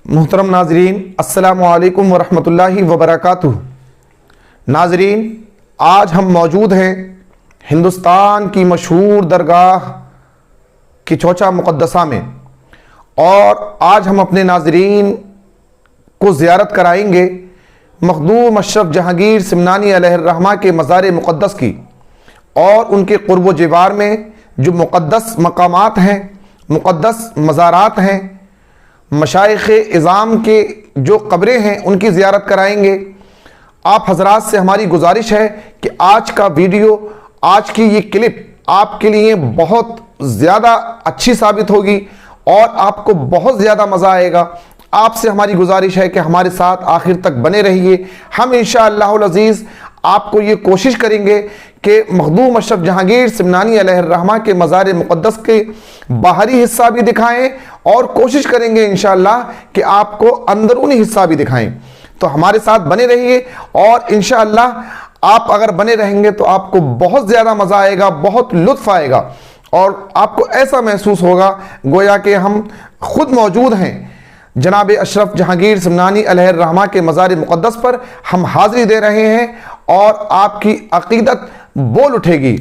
मोहतरम नाजरीन, अस्सलामु अलैकुम वरहमतुल्लाहि वबरकातुहू। नाजरीन, आज हम मौजूद हैं हिंदुस्तान की मशहूर दरगाह की चौचा मुक़द्दसा में, और आज हम अपने नाजरीन को ज़ियारत कराएंगे मखदूम अशरफ जहांगीर सिमनानी अलैहिर्रहमा के मज़ार मुक़द्दस की, और उनके क़ुर्ब जिवार में जो मुक़द्दस मकामात हैं, मुक़द्दस मज़ारात हैं, मशाइख़ इज़ाम के जो कब्रें हैं उनकी ज़ियारत कराएंगे। आप हज़रात से हमारी गुजारिश है कि आज का वीडियो, आज की ये क्लिप आपके लिए बहुत ज़्यादा अच्छी साबित होगी और आपको बहुत ज़्यादा मज़ा आएगा। आपसे हमारी गुजारिश है कि हमारे साथ आखिर तक बने रहिए। हम इंशाअल्लाहुल अज़ीज़ आपको ये कोशिश करेंगे कि मखदूम अशरफ जहांगीर सिमनानी अलैहिर्रहमा के मज़ार मुक़द्दस के बाहरी हिस्सा भी दिखाएं, और कोशिश करेंगे इंशाअल्लाह कि आपको अंदरूनी हिस्सा भी दिखाएं। तो हमारे साथ बने रहिए, और इंशाअल्लाह आप अगर बने रहेंगे तो आपको बहुत ज़्यादा मज़ा आएगा, बहुत लुत्फ़ आएगा, और आपको ऐसा महसूस होगा गोया कि हम खुद मौजूद हैं जनाब अशरफ जहांगीर सिमनानी अलैहिर्रहमा के मज़ार मुक़द्दस पर। हम हाज़िरी दे रहे हैं और आपकी अक़ीदत बोल उठेगी।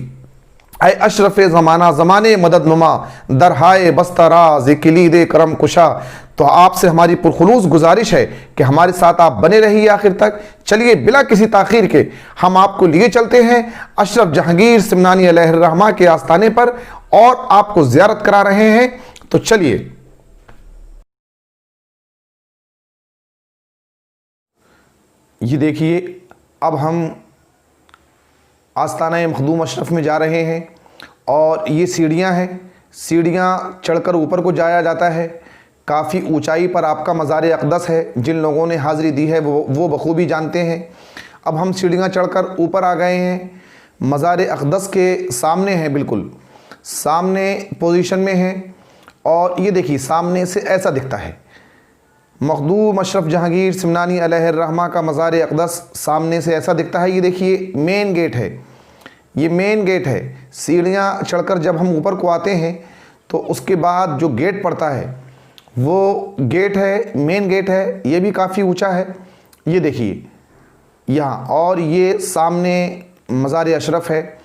ऐ अशरफ ज़माना ज़माने मदद नुमा, दरहाए बस्तराज किलीदे करम कुशा। तो आपसे हमारी पुरखुलूस गुजारिश है कि हमारे साथ आप बने रहिए आखिर तक। चलिए बिला किसी ताख़ीर के हम आपको लिए चलते हैं अशरफ जहांगीर सिमनानी अलैहिर्रहमा के आस्ताने पर, और आपको ज़ियारत करा रहे हैं। तो चलिए। ये देखिए, अब हम आस्ताना मखदूम अशरफ में जा रहे हैं, और ये सीढ़ियाँ हैं। सीढ़ियाँ चढ़कर ऊपर को जाया जाता है। काफ़ी ऊंचाई पर आपका मज़ार अक़दस है। जिन लोगों ने हाज़िरी दी है वो बखूबी जानते हैं। अब हम सीढ़ियाँ चढ़कर ऊपर आ गए हैं। मज़ार अक़दस के सामने हैं, बिल्कुल सामने पोजीशन में हैं, और ये देखिए सामने से ऐसा दिखता है। मखदूम अशरफ जहांगीर सिमनानी अलैहिर्रहमा का मज़ार अक़दस सामने से ऐसा दिखता है। ये देखिए मेन गेट है, ये मेन गेट है। सीढ़ियाँ चढ़कर जब हम ऊपर को आते हैं तो उसके बाद जो गेट पड़ता है वो गेट है, मेन गेट है। ये भी काफ़ी ऊंचा है। ये देखिए यहाँ, और ये सामने मज़ार अशरफ है,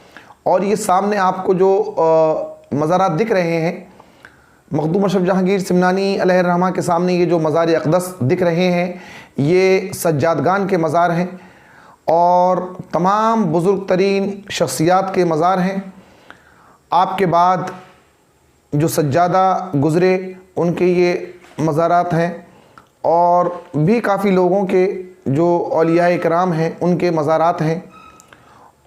और ये सामने आपको जो मज़ारात दिख रहे हैं मखदूम अशरफ जहांगीर सिमनानी अलैहिर्रहमा के सामने, ये जो मज़ार अक़दस दिख रहे हैं ये सज्जादगान के मज़ार हैं, और तमाम बुज़ुर्ग तरीन शख्सियात के मज़ार हैं। आपके बाद जो सज्जादा गुज़रे उनके ये मज़ारात हैं, और भी काफ़ी लोगों के जो औलियाए किराम हैं उनके मज़ारात हैं।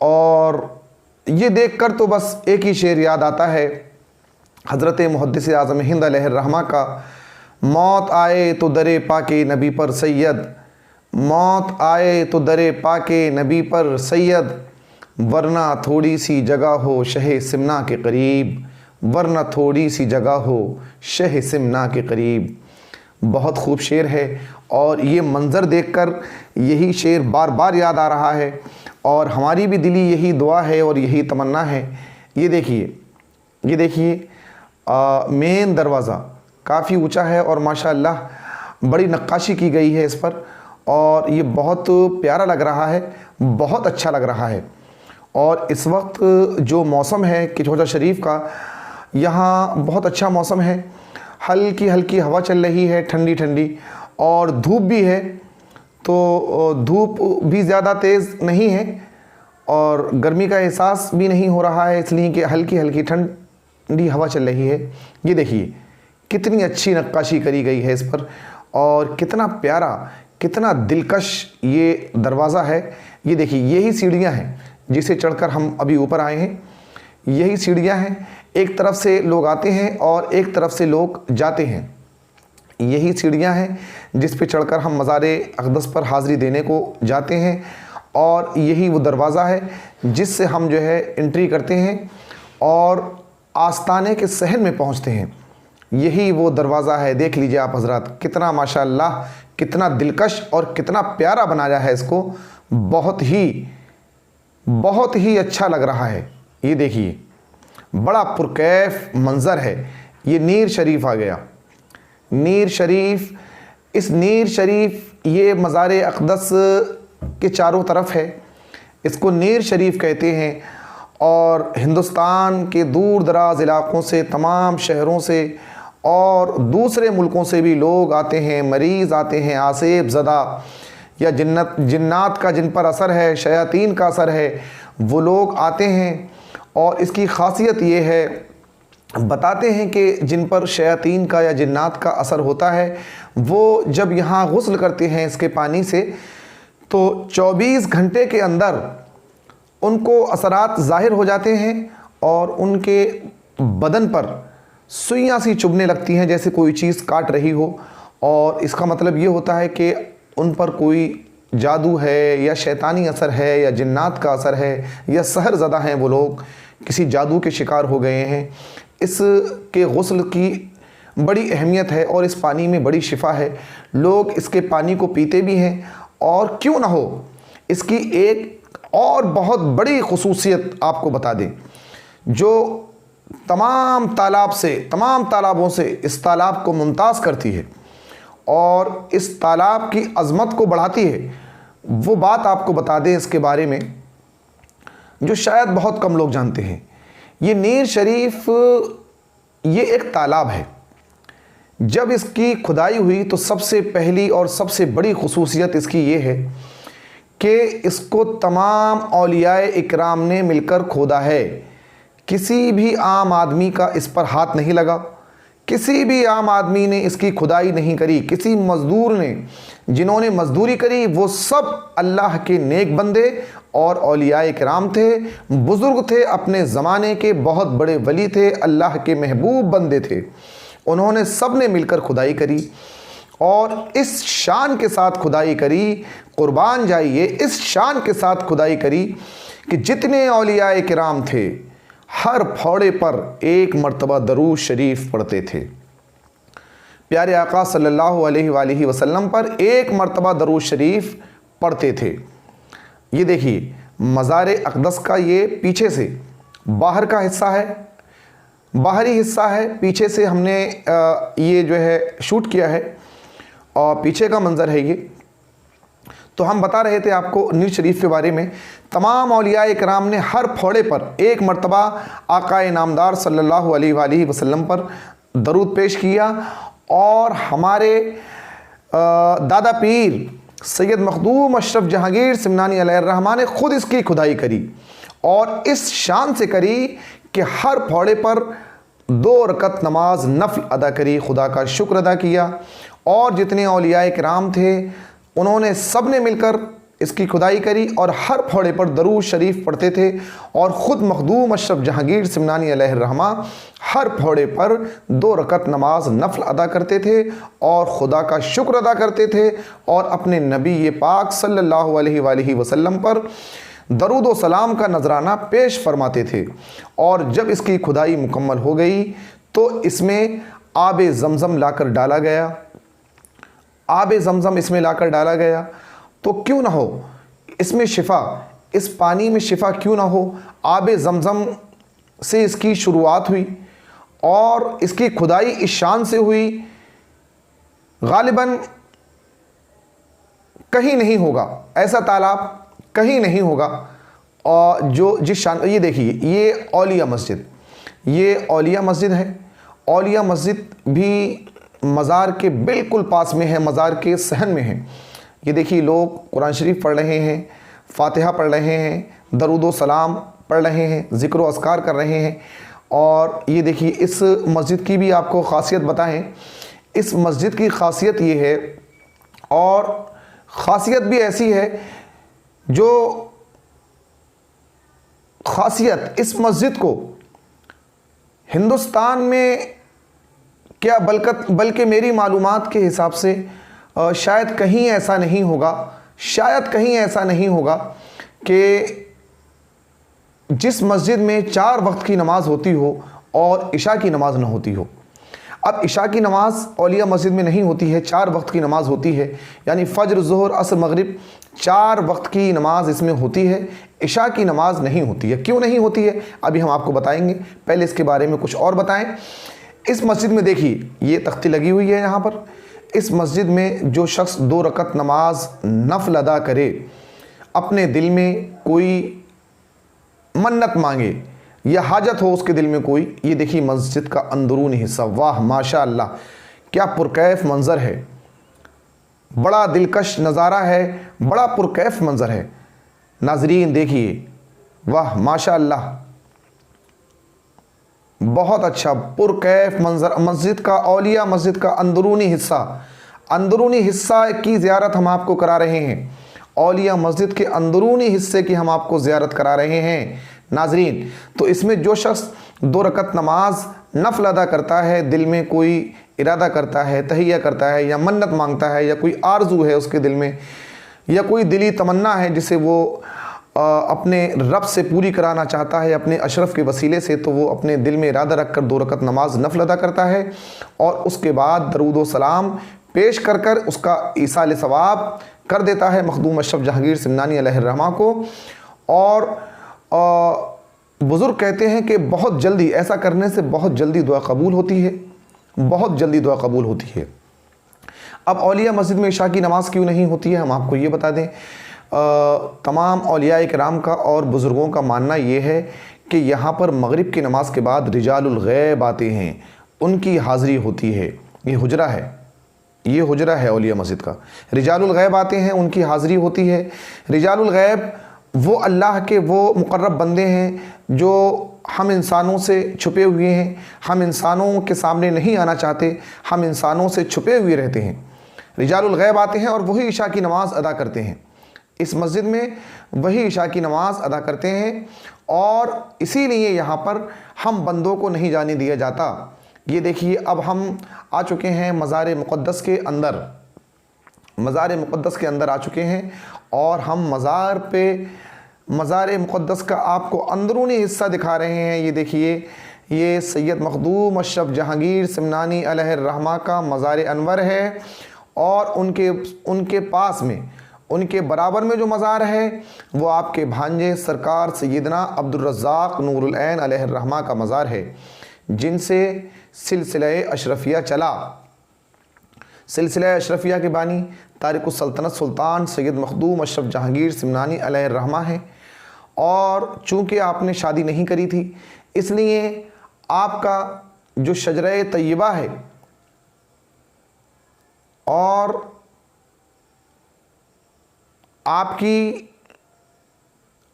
और ये देख कर तो बस एक ही शेर याद आता है हज़रत मुहद्दिस आज़म हिंद अलैहिर्रहमा का, मौत आए तो दरे पाके नबी पर सैयद, मौत आए तो दरे पाके नबी पर सैयद, वरना थोड़ी सी जगह हो शह सिमना के करीब, वरना थोड़ी सी जगह हो शह सिमना के करीब। बहुत खूब शेर है, और ये मंज़र देखकर यही शेर बार बार याद आ रहा है, और हमारी भी दिली यही दुआ है और यही तमन्ना है। ये देखिए, ये देखिए मेन दरवाज़ा काफ़ी ऊंचा है, और माशाअल्लाह बड़ी नक्काशी की गई है इस पर, और ये बहुत प्यारा लग रहा है, बहुत अच्छा लग रहा है। और इस वक्त जो मौसम है कि चौचा शरीफ का, यहाँ बहुत अच्छा मौसम है। हल्की हल्की हवा चल रही है, ठंडी ठंडी, और धूप भी है। तो धूप भी ज़्यादा तेज़ नहीं है, और गर्मी का एहसास भी नहीं हो रहा है, इसलिए कि हल्की हल्की ठंडी हवा चल रही है। ये देखिए कितनी अच्छी नक्काशी करी गई है इस पर, और कितना प्यारा, कितना दिलकश ये दरवाज़ा है। ये देखिए यही सीढ़ियाँ हैं जिसे चढ़कर हम अभी ऊपर आए हैं। यही सीढ़ियाँ हैं, एक तरफ से लोग आते हैं और एक तरफ से लोग जाते हैं। यही सीढ़ियाँ हैं जिस पे चढ़कर हम मज़ार अक़दस पर हाज़िरी देने को जाते हैं, और यही वो दरवाज़ा है जिससे हम जो है एंट्री करते हैं और आस्ताने के सहन में पहुंचते हैं। यही वो दरवाज़ा है। देख लीजिए आप हज़रात, कितना माशाअल्लाह, कितना दिलकश और कितना प्यारा बनाया है इसको। बहुत ही अच्छा लग रहा है। ये देखिए बड़ा पुरकैफ मंज़र है। ये नीर शरीफ आ गया। नीर शरीफ इस नीर शरीफ ये मज़ार अक़दस के चारों तरफ है, इसको नीर शरीफ कहते हैं। और हिंदुस्तान के दूर दराज इलाक़ों से, तमाम शहरों से और दूसरे मुल्कों से भी लोग आते हैं, मरीज़ आते हैं, आसेब ज़दा या जिन्नात का जिन पर असर है, शयातीन का असर है, वो लोग आते हैं। और इसकी ख़ासियत ये है, बताते हैं कि जिन पर शयातीन का या जिन्नात का असर होता है वो जब यहाँ गुस्ल करते हैं इसके पानी से, तो 24 घंटे के अंदर उनको असरात ज़ाहिर हो जाते हैं और उनके बदन पर सुइयाँ सी चुभने लगती हैं जैसे कोई चीज़ काट रही हो। और इसका मतलब ये होता है कि उन पर कोई जादू है या शैतानी असर है या जिन्नात का असर है या सहर ज़दा हैं, वो लोग किसी जादू के शिकार हो गए हैं। इसके गुस्ल की बड़ी अहमियत है और इस पानी में बड़ी शिफा है। लोग इसके पानी को पीते भी हैं। और क्यों ना हो, इसकी एक और बहुत बड़ी खुसूसियत आपको बता दें, जो तमाम तालाबों से इस तालाब को मुमताज़ करती है और इस तालाब की अज़मत को बढ़ाती है, वो बात आपको बता दें इसके बारे में जो शायद बहुत कम लोग जानते हैं। ये नीर शरीफ ये एक तालाब है। जब इसकी खुदाई हुई तो सबसे पहली और सबसे बड़ी खुसूसियत इसकी ये है कि इसको तमाम औलियाए इकराम ने मिलकर खोदा है। किसी भी आम आदमी का इस पर हाथ नहीं लगा, किसी भी आम आदमी ने इसकी खुदाई नहीं करी। किसी मज़दूर ने, जिन्होंने मज़दूरी करी वो सब अल्लाह के नेक बंदे और औलियाए किराम थे, बुज़ुर्ग थे, अपने ज़माने के बहुत बड़े वली थे, अल्लाह के महबूब बंदे थे। उन्होंने सब ने मिलकर खुदाई करी और इस शान के साथ खुदाई करी, कुर्बान जाइए, इस शान के साथ खुदाई करी कि जितने औलियाए किराम थे हर फौड़े पर एक मर्तबा दरूद शरीफ पढ़ते थे। प्यारे आका सल्लल्लाहु अलैहि वसल्लम पर एक मर्तबा दरूद शरीफ पढ़ते थे। ये देखिए मज़ार अक़दस का ये पीछे से बाहर का हिस्सा है, बाहरी हिस्सा है। पीछे से हमने ये जो है शूट किया है और पीछे का मंज़र है ये। तो हम बता रहे थे आपको नीर शरीफ के बारे में। तमाम औलिया इकराम ने हर फोड़े पर एक मर्तबा आकाए नामदार सल्लल्लाहु अलैहि वसल्लम पर दरूद पेश किया और हमारे दादा पीर सैयद मखदूम अशरफ जहांगीर सिमनानी अलैहिर्रहमान ने ख़ुद इसकी खुदाई करी और इस शान से करी कि हर फोड़े पर 2 रकत नमाज नफल अदा करी, खुदा का शुक्र अदा किया। और जितने औलिया किराम थे उन्होंने सब ने मिलकर इसकी खुदाई करी और हर फोड़े पर दरूद शरीफ पढ़ते थे। और ख़ुद मखदूम अशरफ जहांगीर सिमनानी अलैहिर्रहमान हर फोड़े पर 2 रकत नमाज नफल अदा करते थे और खुदा का शुक्र अदा करते थे और अपने नबी पाक सल्लल्लाहु अलैहि वसल्लम पर दरूद व सलाम का नजराना पेश फरमाते थे। और जब इसकी खुदाई मुकम्मल हो गई तो इसमें आब ज़मज़म लाकर डाला गया, आब ज़मज़म इसमें लाकर डाला गया। तो क्यों ना हो इसमें शिफ़ा, इस पानी में शिफ़ा क्यों ना हो। आब ज़मज़म से इसकी शुरुआत हुई और इसकी खुदाई इस शान से हुई, गालिबन कहीं नहीं होगा ऐसा तालाब, कहीं नहीं होगा। और जो जिस शान, ये देखिए ये औलिया मस्जिद, ये औलिया मस्जिद है। औलिया मस्जिद भी मज़ार के बिल्कुल पास में है, मज़ार के सहन में है। ये देखिए लोग कुरान शरीफ पढ़ रहे हैं, फातिहा पढ़ रहे हैं, दरूद व सलाम पढ़ रहे हैं, ज़िक्र व अस्कार कर रहे हैं। और ये देखिए इस मस्जिद की भी आपको ख़ासियत बताएं। इस मस्जिद की ख़ासियत ये है, और ख़ासियत भी ऐसी है, जो ख़ासियत इस मस्जिद को हिंदुस्तान में क्या बल्कि मेरी मालूमात के हिसाब से शायद कहीं ऐसा नहीं होगा, शायद कहीं ऐसा नहीं होगा कि जिस मस्जिद में 4 वक्त की नमाज होती हो और इशा की नमाज न होती हो। अब इशा की नमाज औलिया मस्जिद में नहीं होती है, 4 वक्त की नमाज होती है, यानी फ़ज्र, ज़ुहर, असर, मगरिब 4 वक्त की नमाज इसमें होती है। इशा की नमाज नहीं होती है। क्यों नहीं होती है अभी हम आपको बताएंगे, पहले इसके बारे में कुछ और बताएं। इस मस्जिद में देखिए ये तख्ती लगी हुई है, यहाँ पर इस मस्जिद में जो शख्स 2 रकत नमाज नफल अदा करे, अपने दिल में कोई मन्नत मांगे या हाजत हो उसके दिल में कोई, ये देखिए मस्जिद का अंदरूनी हिस्सा, वाह माशाअल्लाह क्या पुरकैफ मंज़र है, बड़ा दिलकश नज़ारा है, बड़ा पुरकैफ मंज़र है। नाज़रीन देखिए, वाह माशाअल्लाह, बहुत अच्छा पुरकैफ मंज़र। मस्जिद का, औलिया मस्जिद का अंदरूनी हिस्सा की ज़ियारत हम आपको करा रहे हैं। औलिया मस्जिद के अंदरूनी हिस्से की हम आपको ज़ियारत करा रहे हैं नाज़रीन। तो इसमें जो शख्स 2 रकत नमाज नफल अदा करता है, दिल में कोई इरादा करता है, तहिया करता है या मन्नत मांगता है या कोई आरजू है उसके दिल में या कोई दिली तमन्ना है जिसे वो अपने रब से पूरी कराना चाहता है अपने अशरफ के वसीले से, तो वो अपने दिल में इरादा रख कर 2 रकत नमाज नफल अदा करता है और उसके बाद दरूद व सलाम पेश कर कर उसका ईसाल सवाब कर देता है मखदूम अशरफ जहांगीर सिमनानी अलैहिर्रहमा को। और बुज़ुर्ग कहते हैं कि बहुत जल्दी, ऐसा करने से बहुत जल्दी दुआ कबूल होती है, बहुत जल्दी दुआ कबूल होती है। अब औलिया मस्जिद में इशा की नमाज़ क्यों नहीं होती है, हम आपको ये बता दें। तमाम औलिया इकराम का और बुज़ुर्गों का मानना ये है कि यहाँ पर मगरिब की नमाज के बाद रिजालुल गैब आते हैं, उनकी हाज़िरी होती है। ये हुजरा है, ये हुजरा है औलिया मस्जिद का। रिजालुल गैब आते हैं, उनकी हाज़िरी होती है। रिजालुल गैब वो अल्लाह के वो मुक़र्रब बंदे हैं जो हम इंसानों से छुपे हुए हैं, हम इंसानों के सामने नहीं आना चाहते, हम इंसानों से छुपे हुए रहते हैं। रिजालुल गैब आते हैं और वही इशा की नमाज़ अदा करते हैं। इस मस्जिद में वही इशा की नमाज़ अदा करते हैं और इसीलिए यहाँ पर हम बंदों को नहीं जाने दिया जाता। ये देखिए, अब हम आ चुके हैं मज़ार मुक़द्दस के अंदर, मज़ार मुक़द्दस के अंदर आ चुके हैं और हम मज़ार मुक़द्दस का आपको अंदरूनी हिस्सा दिखा रहे हैं। ये देखिए, ये सैयद मखदूम अशरफ जहांगीर सिमनानी अलैहिर्रहमा का मज़ार अनवर है और उनके पास में, उनके बराबर में जो मज़ार है वो आपके भांजे सरकार सैयदना अब्दुर रज़्ज़ाक़ नूरुल ऐन अलैहिर्रहमा का मज़ार है, जिनसे सिलसिला अशरफिया चला। सिलसिला अशरफिया के बानी तारिकुस सल्तनत सुल्तान सैयद मखदूम अशरफ जहांगीर सिमनानी अलैहिर्रहमा है। और चूँकि आपने शादी नहीं करी थी, इसलिए आपका जो शजरे तय्यबा है और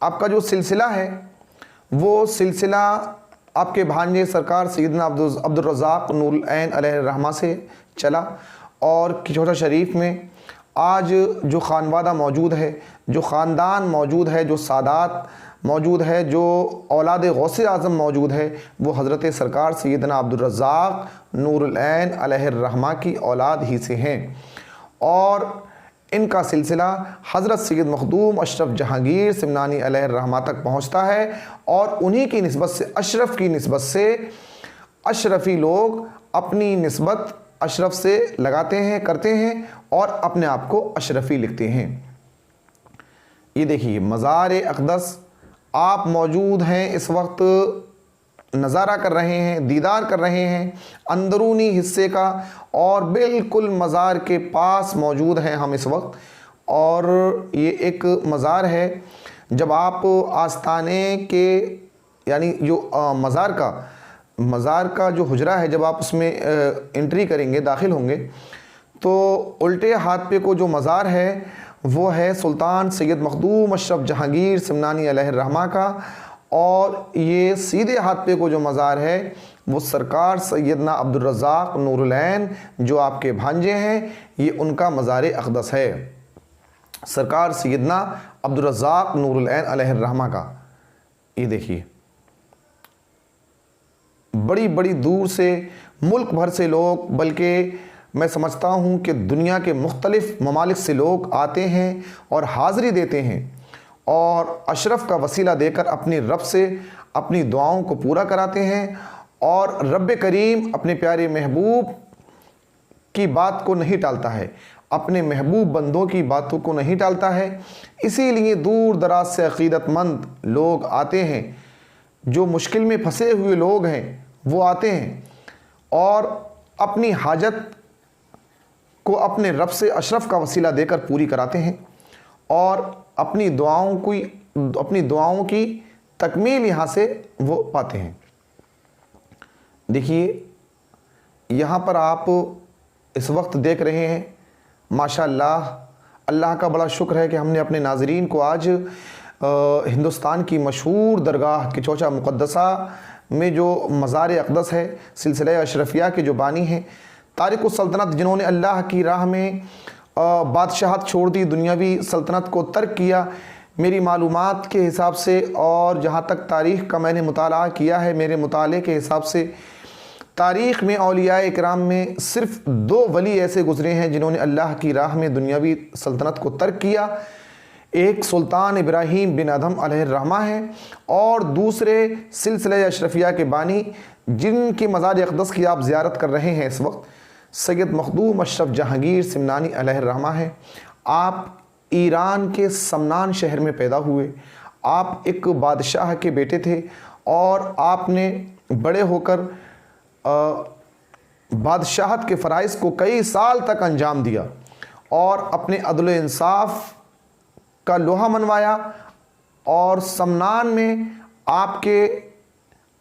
आपका जो सिलसिला है वो सिलसिला आपके भांजे सरकार सैयदना अब्दुर रज़्ज़ाक़ नूरुल ऐन अलैहिर्रहमा से चला। और किचौटा शरीफ में आज जो खानवादा मौजूद है, जो ख़ानदान मौजूद है, जो सादात मौजूद है, जो औलाद गौसे आज़म मौजूद है, वो हज़रत सरकार सैयदना अब्दुर रज़्ज़ाक़ नूरुल ऐन अलैहिर्रहमा की औलाद ही से हैं। और इनका सिलसिला हज़रत सैयद मखदूम अशरफ जहांगीर सिमनानी अलैहिर्रहमा तक पहुँचता है और उन्हीं की निस्बत से, अशरफ की निस्बत से, अशरफी लोग अपनी निस्बत अशरफ से लगाते हैं, करते हैं और अपने आप को अशरफी लिखते हैं। ये देखिए, मज़ार अक़दस आप मौजूद हैं, इस वक्त नज़ारा कर रहे हैं, दीदार कर रहे हैं अंदरूनी हिस्से का, और बिल्कुल मज़ार के पास मौजूद हैं हम इस वक्त। और ये एक मज़ार है, जब आप आस्ताने के, यानी जो मज़ार का जो हुजरा है, जब आप उसमें एंट्री करेंगे, दाखिल होंगे, तो उल्टे हाथ पे को जो मज़ार है वो है सुल्तान सैयद मखदूम अशरफ जहांगीर सिमनानी अलैहिर्रहमा का, और ये सीधे हाथ पे को जो मज़ार है वो सरकार सैयदना अब्दुर रज़्ज़ाक़ नूरुल ऐन जो आपके भांजे हैं, ये उनका मज़ार अक़दस है, सरकार सैयदना अब्दुर रज़्ज़ाक़ नूरुल ऐन अलैहिर्रहमा का। ये देखिए, बड़ी बड़ी दूर से, मुल्क भर से लोग, बल्कि मैं समझता हूँ कि दुनिया के मुख्तलिफ़ ममालिक से लोग आते हैं और हाज़िरी देते हैं और अशरफ का वसीला देकर अपनी रब से अपनी दुआओं को पूरा कराते हैं। और रब करीम अपने प्यारे महबूब की बात को नहीं टालता है, अपने महबूब बंदों की बातों को नहीं टालता है। इसीलिए दूर दराज से अक़ीदतमंद लोग आते हैं, जो मुश्किल में फंसे हुए लोग हैं वो आते हैं और अपनी हाजत को अपने रब से अशरफ का वसीला देकर पूरी कराते हैं और अपनी दुआओं की तकमील यहाँ से वो पाते हैं। देखिए, यहाँ पर आप इस वक्त देख रहे हैं, माशाअल्लाह, अल्लाह का बड़ा शुक्र है कि हमने अपने नाज़रीन को आज हिंदुस्तान की मशहूर दरगाह किचौचा मुक़द्दसा में जो मज़ार अक़दस है, सिलसिला अशरफिया के जो बानी हैं, तारिक सल्तनत, जिन्होंने अल्लाह की राह में बादशाहत छोड़ दी, दुनियावी सल्तनत को तर्क किया। मेरी मालूमात के हिसाब से और जहाँ तक तारीख़ का मैंने मुताला किया है, मेरे मुताले के हिसाब से तारीख़ में औलियाए इकराम में सिर्फ़ 2 वली ऐसे गुज़रे हैं जिन्होंने अल्लाह की राह में दुनियावी सल्तनत को तर्क किया। एक सुल्तान इब्राहीम बिन अदहम अलैहिर्रहमा है और दूसरे सिलसिला अशरफिया के बानी, जिनकी मज़ार अक़दस की आप ज़ियारत कर रहे हैं इस वक्त, सैयद मखदूम अशरफ जहांगीर सिमनानी अलैहिर्रहमा है। आप ईरान के समनान शहर में पैदा हुए। आप एक बादशाह के बेटे थे और आपने बड़े होकर बादशाहत के फ़राइज़ को कई साल तक अंजाम दिया और अपने अदल इंसाफ का लोहा मनवाया और समनान में आपके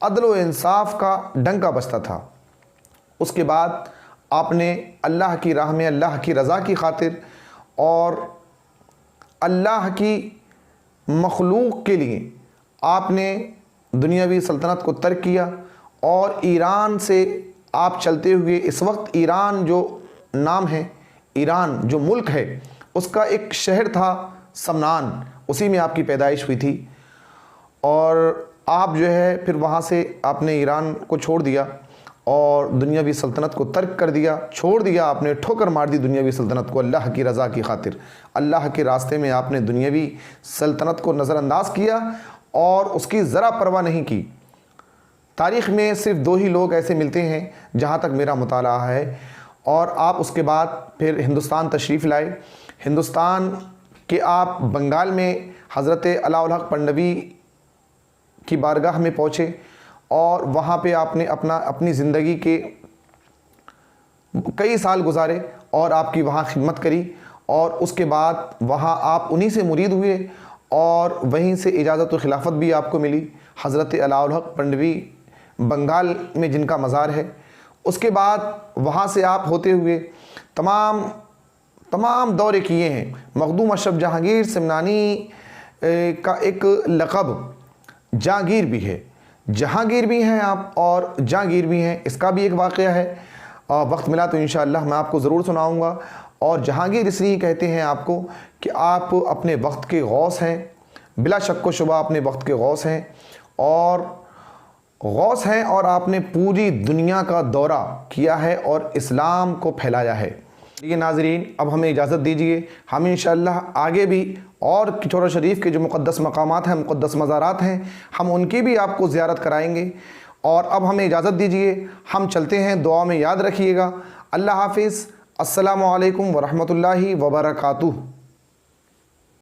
अदल इंसाफ का डंका बजता था। उसके बाद आपने अल्लाह की राह में, अल्लाह की रज़ा की खातिर और अल्लाह की मखलूक के लिए आपने दुनियावी सल्तनत को तर्क किया और ईरान से आप चलते हुए इस वक्त ईरान जो नाम है, ईरान जो मुल्क है, उसका एक शहर था समनान, उसी में आपकी पैदाइश हुई थी और आप जो है फिर वहाँ से आपने ईरान को छोड़ दिया और दुनियावी सल्तनत को तर्क कर दिया, छोड़ दिया आपने, ठोकर मार दी दुनियावी सल्तनत को अल्लाह की रज़ा की खातिर। अल्लाह के रास्ते में आपने दुनियावी सल्तनत को नज़रअंदाज किया और उसकी ज़रा परवाह नहीं की। तारीख़ में सिर्फ 2 ही लोग ऐसे मिलते हैं जहाँ तक मेरा मुताला है। और आप उसके बाद फिर हिंदुस्तान तशरीफ़ लाए। हिंदुस्तान के आप बंगाल में हज़रत अलाउल हक पन्नवी की बारगाह में पहुँचे और वहाँ पे आपने अपनी ज़िंदगी के कई साल गुजारे और आपकी वहाँ खिदमत करी और उसके बाद वहाँ आप उन्हीं से मुरीद हुए और वहीं से इजाज़त व खिलाफत भी आपको मिली, हज़रत अलाउल हक पन्नवी बंगाल में जिनका मज़ार है। उसके बाद वहाँ से आप होते हुए तमाम दौरे किए हैं। मखदूम अशरफ जहांगीर सिमनानी का एक लक़ब जहांगीर भी है, जहांगीर भी हैं आप और जहांगीर भी हैं। इसका भी एक वाक़या है, वक्त मिला तो इंशाअल्लाह मैं आपको ज़रूर सुनाऊंगा। और जहांगीर इसलिए कहते हैं आपको कि आप अपने वक्त के गौस हैं, बिला शक व शुबा अपने वक्त के गौस हैं और आपने पूरी दुनिया का दौरा किया है और इस्लाम को फैलाया है। ये नाज़रीन, अब हमें इजाज़त दीजिए, हम इंशाअल्लाह आगे भी और किचौरा शरीफ के जो मुक़द्दस मकामात हैं, मुक़द्दस मज़ारात हैं, हम उनकी भी आपको ज़ियारत कराएंगे। और अब हमें इजाज़त दीजिए, हम चलते हैं, दुआ में याद रखिएगा। अल्लाह हाफ़िज़। अस्सलामु अलैकुम व रहमतुल्लाहि व बरकातुहू।